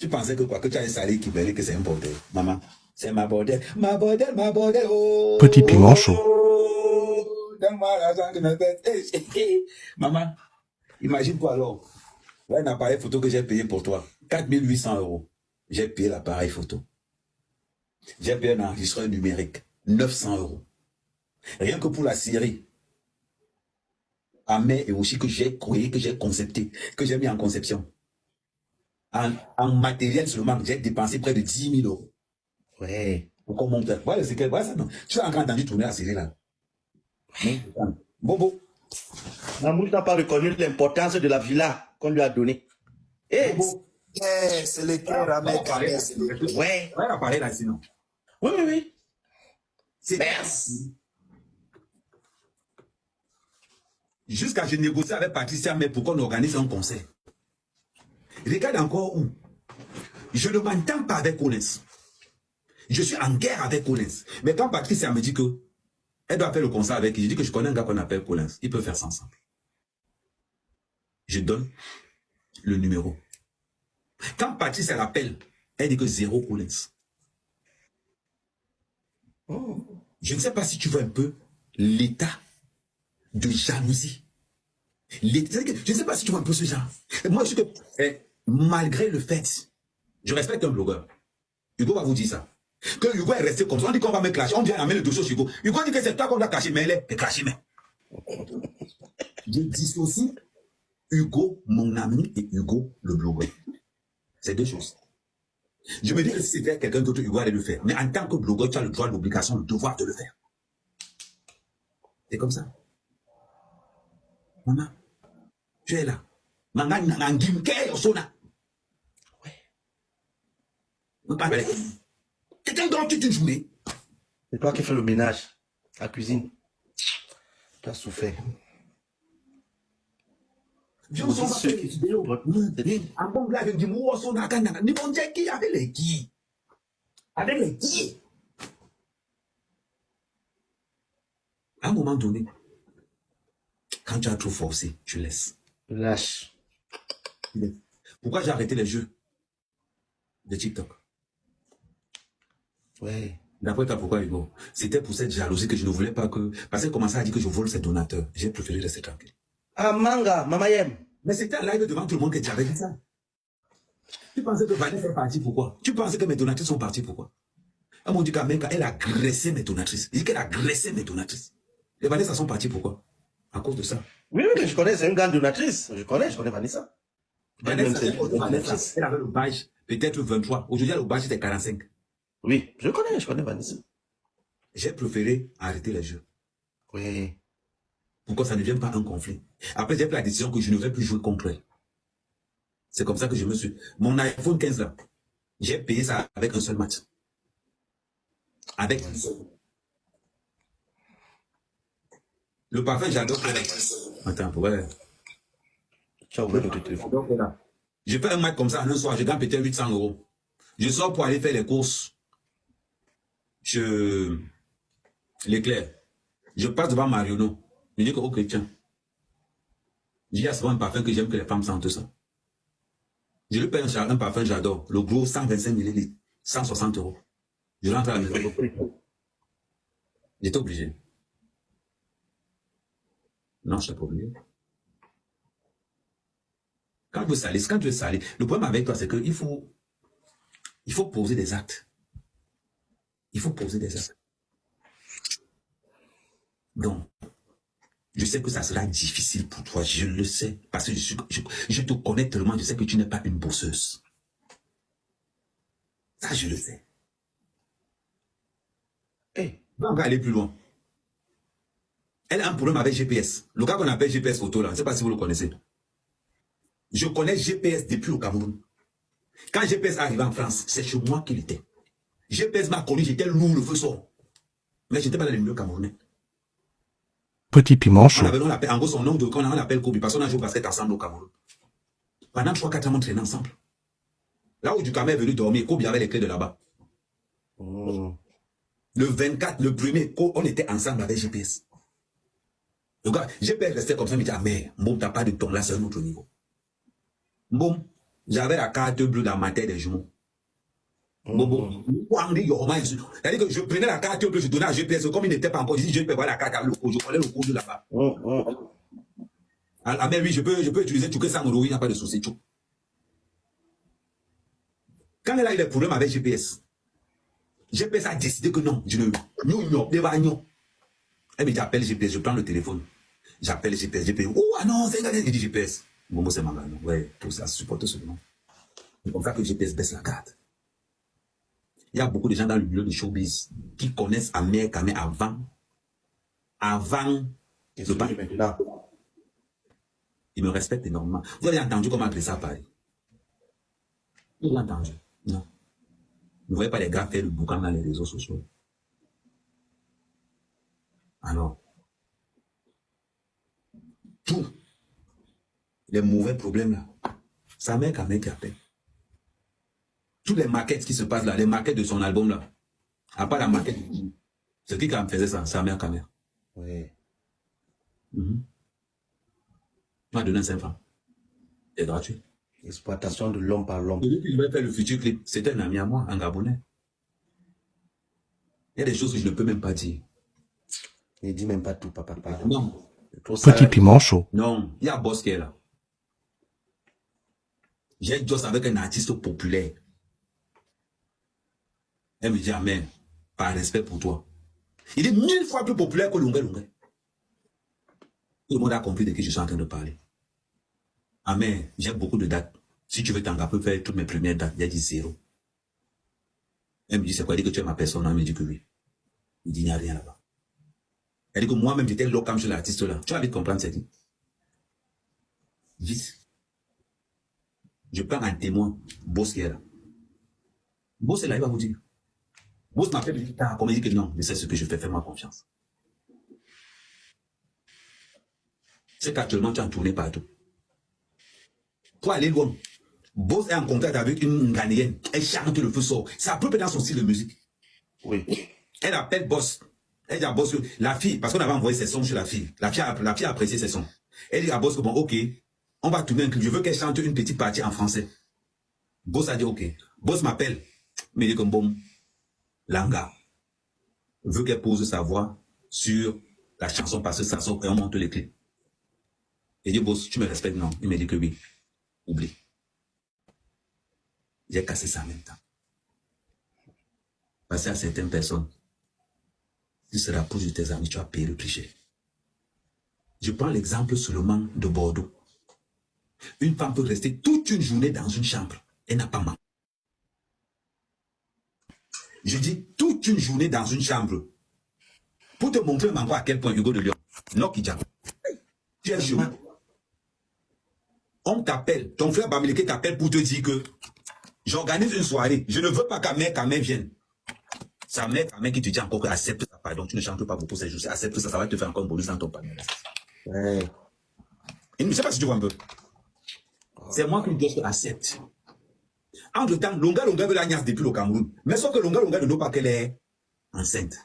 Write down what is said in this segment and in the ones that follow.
Tu pensais que quoi, que tu as un salaire qui valait que c'est un bordel. Maman, c'est ma bordel, ma bordel, ma bordel. Oh, Petit piment chaud. oh, donne-moi l'argent que je fais. Maman, imagine-toi alors. Là, un appareil photo que j'ai payé pour toi. 4800 €. J'ai payé l'appareil photo. J'ai payé un enregistreur numérique. 900 €. Rien que pour la série. Amé et aussi que j'ai créé, que j'ai concepté, que j'ai mis en conception. En matériel seulement, j'ai dépensé près de 10 000 €. Ouais. Pourquoi mon père? Voilà, c'est voilà ça, non. Tu as encore entendu tourner la série là. Bobo. Mahmoud n'a pas reconnu l'importance de la villa qu'on lui a donnée. Eh, Bobo. C'est le cœur à mettre. ouais. Ouais, l'appareil là, sinon. Oui, oui, oui. C'est Merci. Jusqu'à je négocie avec Patricia, mais pour qu'on organise un concert. Regarde encore où. Je ne m'entends pas avec Collins. Je suis en guerre avec Collins. Mais quand Patricia me dit que elle doit faire le concert avec qui, je dis que je connais un gars qu'on appelle Collins. Il peut faire ça ensemble. Je donne le numéro. Quand Patricia l'appelle, elle dit que 0 Collins. Je ne sais pas si tu vois un peu l'état de jalousie. Je ne sais pas si tu vois un peu ce genre. Moi, je suis que, malgré le fait, je respecte un blogueur. Hugo va vous dire ça. Que Hugo est resté comme ça. On dit qu'on va me clasher. On vient amener le dossier sur Hugo. Hugo dit que c'est toi qu'on doit cacher, mais elle est cachée. Mais je dissocie Hugo, mon ami, et Hugo, le blogueur. C'est deux choses. Je me dis que si c'était quelqu'un d'autre, Hugo allait le faire. Mais en tant que blogueur, tu as le droit, l'obligation, le devoir de le faire. C'est comme ça. Maman, tu es là. Maman, quelqu'un dort toute une journée. C'est toi qui fais le ménage, la cuisine. Tu as souffert. Je me sens avec les vidéos. En bon là, je dis, moi, son akana. Ni bon qui avec les qui. Avec les qui. À un moment donné, quand tu as trop forcé, tu laisses. Lâche. Pourquoi j'ai arrêté les jeux de TikTok? Ouais. D'après toi, pourquoi, Hugo? C'était pour cette jalousie que je ne voulais pas que... Parce qu'elle commençait à dire que je vole ses donateurs. J'ai préféré rester tranquille. Ah, manga, mamayem. Mais c'était un live devant tout le monde que tu avais dit ça. Tu pensais que Vanessa est partie pourquoi? Tu pensais que mes donatrices sont parties pourquoi? Elle m'a dit qu'elle a agressé mes donatrices. Il dit qu'elle a agressé mes donatrices. Les Vanessa sont parties pourquoi? À cause de ça. Oui, oui, je connais, c'est une grande donatrice. Je connais Vanessa. Vanessa, elle avait le badge, peut-être 23. Aujourd'hui, le badge était 45. Oui, je connais Vanessa. J'ai préféré arrêter les jeux. Oui. Pourquoi ça ne devient pas un conflit. Après, j'ai pris la décision que je ne vais plus jouer contre elle. C'est comme ça que je me suis... Mon iPhone 15 là, j'ai payé ça avec un seul match. Avec un seul. Le parfum, j'adore. Attends, ouais. Tu as ouvert le téléphone. Je fais un match comme ça en un soir, je gagne peut-être 800 €. Je sors pour aller faire les courses. L'éclair. Je passe devant Marionneau. Je dis que, ok, tiens. Il y a souvent un parfum que j'aime que les femmes sentent ça. Je lui paye un parfum, j'adore. Le gros, 125 ml, 160 €. Je rentre à la maison. J'étais obligé. Non, je n'étais pas obligé. Quand tu veux salir, le problème avec toi, c'est qu'il faut poser des actes. Il faut poser des actes. Donc, je sais que ça sera difficile pour toi, je le sais, parce que je te connais tellement, je sais que tu n'es pas une bosseuse. Ça, je le sais. On va aller plus loin. Elle a un problème avec GPS. Le gars qu'on appelle GPS photo, là, je ne sais pas si vous le connaissez. Je connais GPS depuis au Cameroun. Quand GPS arrive en France, c'est chez moi qu'il était. GPS m'a connu, j'étais lourd, le feu sort. Mais je n'étais pas dans les milieux camerounais. Petit piment chaud. En gros, son nom de quand on l'appelle Kobe, parce qu'on a joué au basket ensemble au Cameroun. Pendant 3-4 ans, on traînait ensemble. Là où Ducamé est venu dormir, Kobe avait les clés de là-bas. Le 24, le premier, on était ensemble avec GPS. Le gars, GPS restait comme ça, il me dit, ah mais, Mbom, t'as pas de ton là, c'est un autre niveau. Mbom, J'avais la carte bleue dans ma tête des jumeaux. Bon. C'est-à-dire que je prenais la carte bleue, je donnais à GPS, comme il n'était pas encore, je dis, je peux voir la carte avec le code, je prenais le code là-bas. Ah, mais oui, je peux utiliser tout que ça, il n'y a pas de souci. Quand elle a eu des problèmes avec GPS a décidé que non, je ne. Elle me dit, appelle GPS, je prends le téléphone. J'appelle GPS, oh ah non, c'est un gars, il dit GPS. Bon, c'est ma maman, ouais, tout ça supporte seulement. C'est comme ça que GPS baisse la carte. Il y a beaucoup de gens dans le milieu du showbiz qui connaissent Amer Kamé avant de parler maintenant. Ils me respectent énormément. Vous avez entendu comment appeler ça à Paris? Vous avez entendu? Non. Vous ne voyez pas les gars faire le boucan dans les réseaux sociaux. Alors, tous les mauvais problèmes là, ça Amer Kamé qui appelle. Toutes les maquettes qui se passent là, les maquettes de son album là, à part la maquette, c'est qui me faisait ça? C'est Amer Kamé. Oui. Tu m'as donné 5 francs. C'est gratuit. Exploitation de l'homme par l'homme. Celui qui devait faire le futur clip, c'était un ami à moi, un Gabonais. Il y a des choses que je ne peux même pas dire. Ne dis même pas tout, papa. Non. Petit piment chaud. Non, il y a Boss qui est là. J'ai Joss avec un artiste populaire. Elle me dit, Amen, par respect pour toi. Il est 1000 fois plus populaire que Lunga. Tout le monde a compris de qui je suis en train de parler. Amen, j'ai beaucoup de dates. Si tu veux t'engager, faire toutes mes premières dates, il a dit 0. Elle me dit, c'est quoi? Elle dit que tu es ma personne. Elle me dit que oui. Il dit, il n'y a rien là-bas. Elle dit que moi-même, j'étais low comme sur l'artiste là. Tu vas vite comprendre, c'est dit. Vite. Je prends un témoin, Boss qui est là. Boss est là, il va vous dire. Boss m'appelle, il dit, comme il dit que non, mais c'est ce que je fais, fais-moi confiance. C'est qu'actuellement, tu es en tournée partout. Pour aller loin, Boss est en contact avec une Ghanéenne. Elle chante le feu sort. Ça peut dans son style de musique. Oui. Elle appelle Boss. Elle dit à Boss que la fille, parce qu'on avait envoyé ses sons chez la fille. La fille a apprécié ses sons. Elle dit à Boss que bon, ok, on va tourner un clip. Je veux qu'elle chante une petite partie en français. Boss a dit ok. Boss m'appelle. Mais il dit comme bon, Langa veut qu'elle pose sa voix sur la chanson parce que ça sort et on monte les clips. Il dit Boss, tu me respectes? Non. Il me dit que oui. Oublie. J'ai cassé ça en même temps. Parce qu'à certaines personnes, tu seras proche de tes amis, tu vas payer le plus cher. Je prends l'exemple seulement de Bordeaux. Une femme peut rester toute une journée dans une chambre. Elle n'a pas mal. Je dis toute une journée dans une chambre. Pour te montrer encore à quel point Hugo de Lyon, Nokidja, tu es chaud. On t'appelle, ton frère Bamileke t'appelle pour te dire que j'organise une soirée. Je ne veux pas qu'Amer vienne. Sa mère qui te dit encore que accepte ça, pardon, tu ne chantes pas beaucoup ces jours, accepte ça, ça va te faire encore un bonus dans ton panier. Ouais. Je ne sais pas si tu vois un peu. C'est moi qui me dis que accepte. Entre temps, Longa veut la niasse depuis le Cameroun. Mais sauf que Longa ne doit pas qu'elle est enceinte.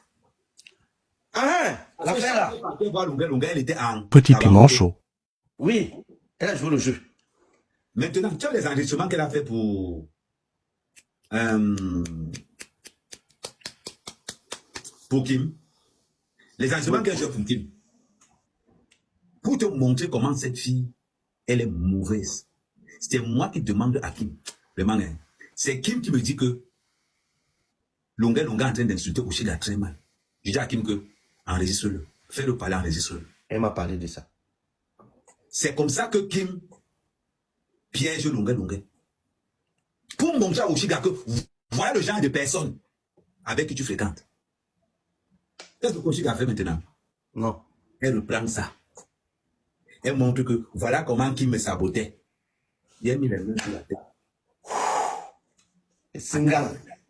Ah, l'affaire là. Longa, elle était en. Petit piment chaud. Oui, elle a joué le jeu. Maintenant, tu as les enregistrements qu'elle a fait pour Kim. Les enregistrements qu'elle a fait pour Kim. Pour te montrer comment cette fille, elle est mauvaise. C'est moi qui demande à Kim. Vraiment, hein, c'est Kim qui me dit que Longa est en train d'insulter Oshiga très mal. Je dis à Kim que enregistre-le. Fais-le parler, enregistre-le. Elle m'a parlé de ça. C'est comme ça que Kim piège Longa. Pour montrer à Oshiga que voilà le genre de personne avec qui tu fréquentes. Qu'est-ce que Oshiga fait maintenant? Non. Elle reprend ça. Elle montre que voilà comment Kim me sabotait. Il a mis les mains sur la tête.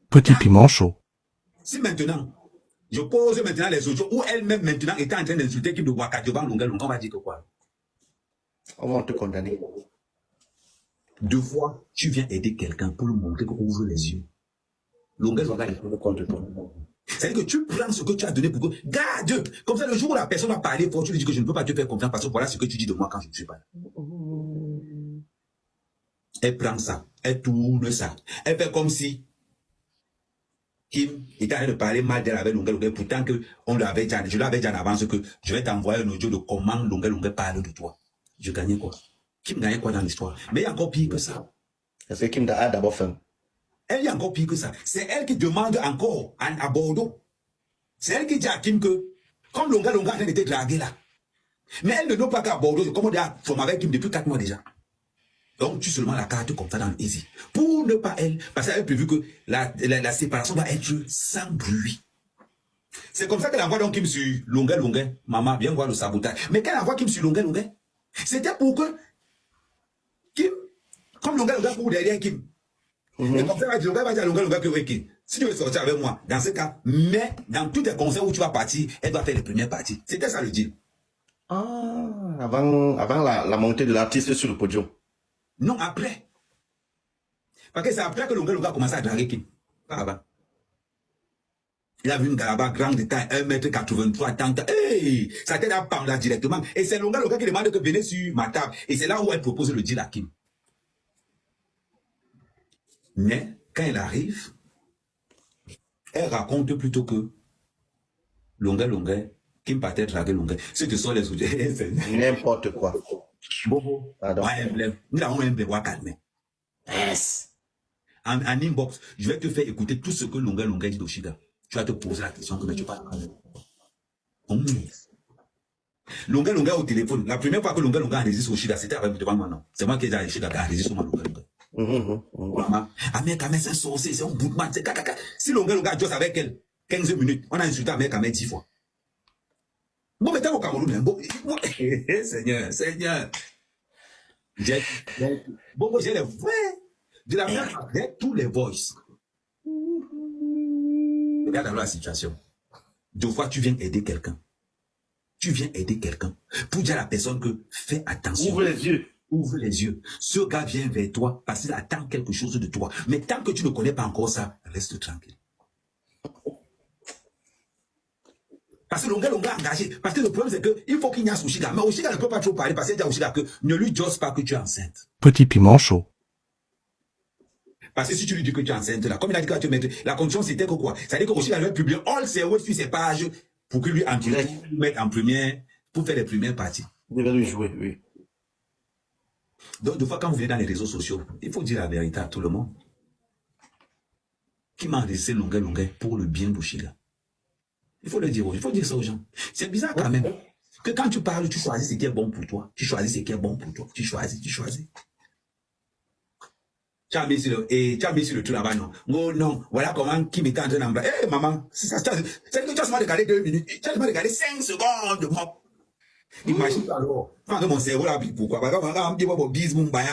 Petit piment chaud. Si maintenant, je pose maintenant les autres, ou elle-même maintenant est en train d'insulter Kim de Ouakadioban Longa, on va dire que quoi? On va te condamner. 2 fois, tu viens aider quelqu'un pour lui montrer qu'on ouvre les yeux. Longa, c'est-à-dire que tu prends ce que tu as donné pour que. Garde! Comme ça, le jour où la personne va parler fort, tu lui dis que je ne peux pas te faire confiance parce que voilà ce que tu dis de moi quand je ne suis pas là. Elle prend ça, elle tourne ça. Elle fait comme si Kim était en train de parler mal d'elle avec Lunga Lunga, pourtant que je lui avais dit en avance que je vais t'envoyer un audio de comment Lunga Lunga parle de toi. Je gagnais quoi? Kim gagnait quoi dans l'histoire? Mais il y a encore pire que ça. Est-ce que Kim a d'abord fait? Elle est encore pire que ça. C'est elle qui demande encore à Bordeaux. C'est elle qui dit à Kim que, comme Lunga Lunga est en train de te draguer là, mais elle ne veut pas qu'à Bordeaux, comme on dit à former avec Kim depuis 4 mois déjà. Donc, tu seulement la carte comme ça dans le easy. Pour ne pas elle, parce qu'elle a prévu que la séparation doit être sans bruit. C'est comme ça qu'elle envoie donc Kim sur Lunga Lunga. Maman, viens voir le sabotage. Mais qu'elle envoie Kim sur Lunga Lunga, c'était pour que Kim, comme Lunga Lunga court derrière Kim. Et comme ça, Lunga va dire à Lunga Lunga que oui, Kim, si tu veux sortir avec moi, dans ce cas, mais dans tous tes concerts où tu vas partir, elle doit faire les premières parties. C'était ça le deal. Ah, avant la montée de l'artiste sur le podium. Non, après. Parce que c'est après que Lunga Lunga a commencé à draguer Kim. Pas avant. Il a vu une garaba grande de taille, 1m83, tant. Hey, sa tête a pam là directement. Et c'est Lunga Lunga qui demande que venez sur ma table. Et c'est là où elle propose le deal à Kim. Mais, quand elle arrive, elle raconte plutôt que Lunga Lunga, Kim partait draguer Lunga. Ce que sont les outils. N'importe quoi. Bobo. Pardon. Nous avons un blé calmer. Yes. En inbox, je vais te faire écouter tout ce que Lunga Lunga dit d'Oshida. Tu vas te poser la question que mais tu parles. Lunga Lunga au téléphone. La première fois que Lunga Lunga enregistre Oshida, c'était avec devant moi, non. C'est moi qui ai dit à Oshida enregistre moi Lunga Lunga. Amérique Amé, c'est un sorcier, c'est un bout de man, c'est caca. Si Lunga Lunga joue avec elle 15 minutes, on a insulté Amérique Amé 10 fois. Bon, mais t'es au Cameroun, bon, Seigneur. Bon, j'ai les vrais. De la même façon, tous les voices. Regarde alors la situation. Deux fois, tu viens aider quelqu'un. Tu viens aider quelqu'un pour dire à la personne que fais attention. Ouvre les yeux. Ouvre les yeux. Ce gars vient vers toi parce qu'il attend quelque chose de toi. Mais tant que tu ne connais pas encore ça, reste tranquille. Parce que Lunga Lunga engagé. Parce que le problème, c'est qu'il faut qu'il y ait Oshida. Mais Oshida ne peut pas trop parler parce qu'il dit à Oshida que ne lui jose pas que tu es enceinte. Petit piment chaud. Parce que si tu lui dis que tu es enceinte, là, comme il a dit que tu vas te mettre, la condition c'était que quoi? C'est-à-dire que Oshida devait publier all ses words sur ses pages pour que lui en direct, mettre en première, pour faire les premières parties. Il devait lui jouer, oui. Donc, des fois, quand vous venez dans les réseaux sociaux, il faut dire la vérité à tout le monde. Qui m'a enregistré Lunga Lunga pour le bien d'Oshida? Il faut le dire, il faut dire ça aux gens. C'est bizarre quand même. Que quand tu parles, tu choisis ce qui est bon pour toi. Tu choisis ce qui est bon pour toi. Tu choisis. Tu as mis sur le truc là-bas, non. Oh non, voilà comment qui m'était en train d'embrasser. Hé, maman, c'est que tu as seulement regardé 2 minutes. Tu as seulement regardé 5 secondes de moi. Imagine alors. Quand mon cerveau là, pourquoi? Parce que on dit, bon, bisous, mon bain,